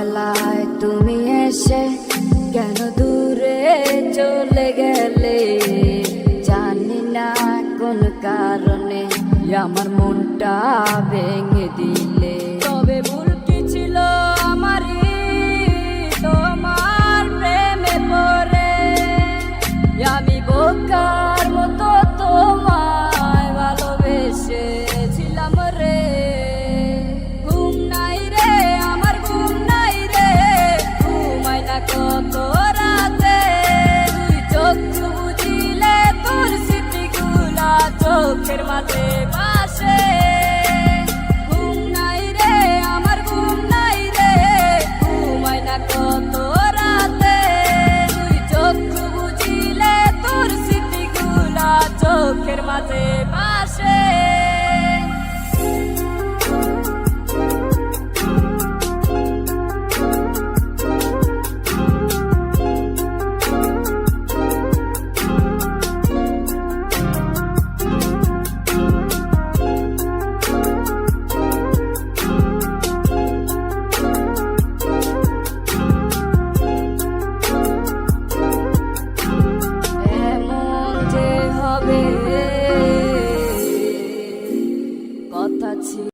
বেলায় তুমি এসে কেন দূরে চলে গেলে, জানি না কোন কারণে আমার মনটা ভেঙে দিলে। তবে ভুল কি ছিল আমারই তোমার প্রেমে পড়ে, আমি বোকার মতো তোমায় ভালোবেসেছিলাম রে। ঘুম নাই রে আমার ঘুম নাই রে, ঘুমাই না কত রাতে, তুই চোখ বুঝিলে তোর স্মৃতিগুলা চোখের